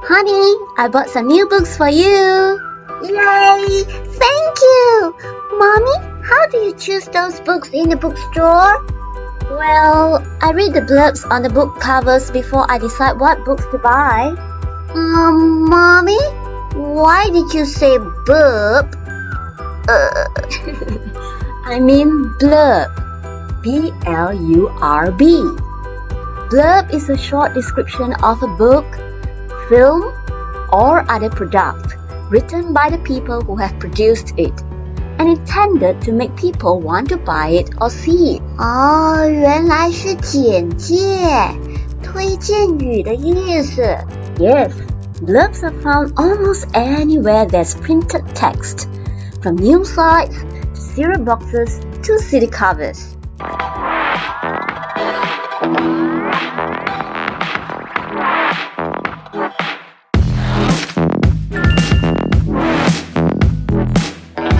Honey, I bought some new books for you. Yay! Thank you! Mommy, how do you choose those books in the bookstore? Well, I read the blurbs on the book covers before I decide what books to buy. Mommy, why did you say blurb? I mean blurb. B-L-U-R-B. Blurb is a short description of a book, film, or other product written by the people who have produced it and intended to make people want to buy it or see it. 原来是简介，推荐语的意思。Yes, blurbs are found almost anywhere there's printed text, from news sites to cereal boxes to CD covers.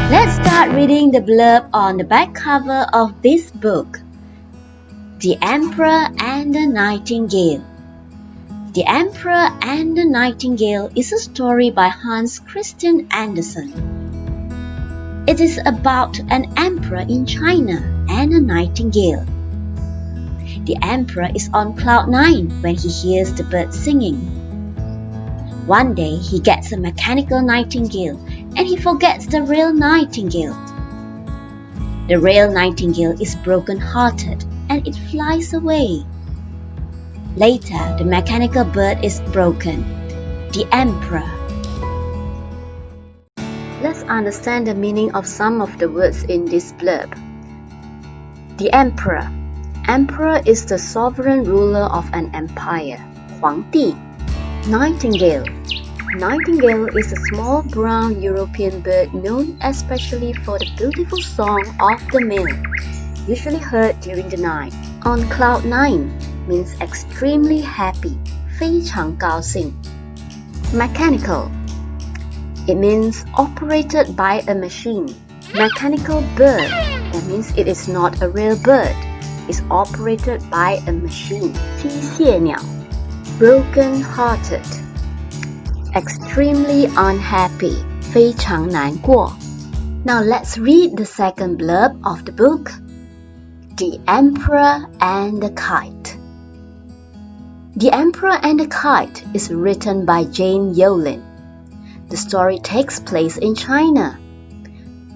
Let's start reading the blurb on the back cover of this book. The Emperor and the Nightingale. The Emperor and the Nightingale is a story by Hans Christian Andersen. It is about an emperor in China and a nightingale. The emperor is on cloud 9 when he hears the birds singing. One day he gets a mechanical nightingale and he forgets the real nightingale. The real nightingale is broken-hearted and it flies away. Later, the mechanical bird is broken. The emperor. Let's understand the meaning of some of the words in this blurb. The emperor. Emperor is the sovereign ruler of an empire. 皇帝. Nightingale. Nightingale is a small brown European bird known especially for the beautiful song of the male, usually heard during the night. On cloud 9 means extremely happy, 非常高兴. Mechanical. It means operated by a machine. Mechanical bird. That means it is not a real bird. It's operated by a machine. 机械鸟. Broken-hearted. Extremely unhappy. 非常难过. Now let's read the second blurb of the book. The Emperor and the Kite. The Emperor and the Kite is written by Jane Yolin. The story takes place in China.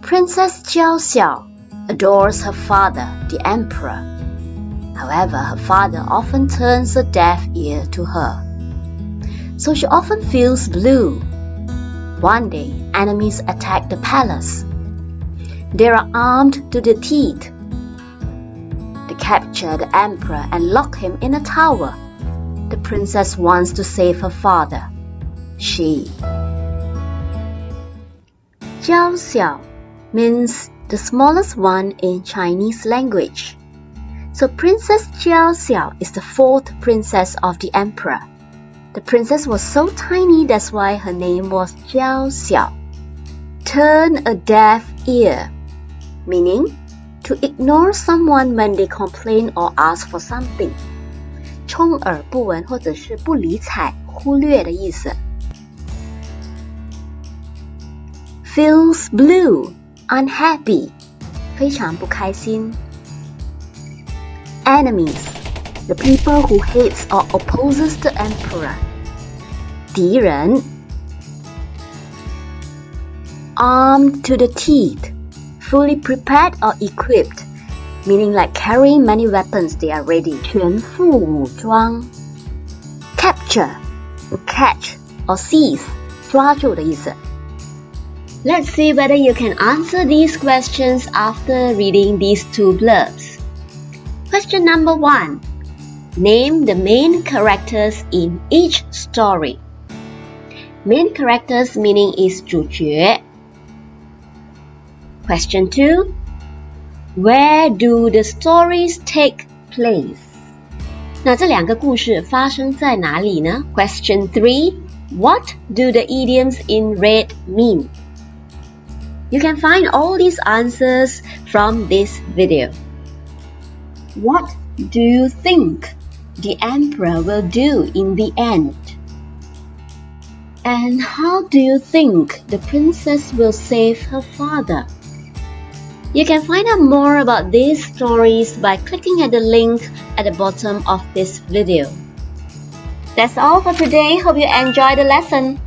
Princess Jiao Xiao adores her father, the emperor. However, her father often turns a deaf ear to her. So she often feels blue. One day, enemies attack the palace. They are armed to the teeth. They capture the emperor and lock him in a tower. The princess wants to save her father. Jiao Xiao means the smallest one in Chinese language. So Princess Jiao Xiao is the fourth princess of the emperor. The princess was so tiny, that's why her name was Jiao Xiao. Turn a deaf ear, meaning to ignore someone when they complain or ask for something. 充耳不闻或者是不理睬、忽略的意思。Feels blue, unhappy, 非常不开心。Enemies, the people who hates or opposes the emperor. 敌人。Armed to the teeth, fully prepared or equipped, meaning like carrying many weapons, they are ready. 全副武装。Capture, to catch or seize, 抓住的意思。Let's see whether you can answer these questions after reading these two blurbs. Question number 1. Name the main characters in each story. Main characters meaning is 主角。Question 2. Where do the stories take place? 那这两个故事发生在哪里呢？ Question 3. What do the idioms in red mean? You can find all these answers from this video. What do you think the emperor will do in the end? And how do you think the princess will save her father? You can find out more about these stories by clicking at the link at the bottom of this video. That's all for today. Hope you enjoyed the lesson.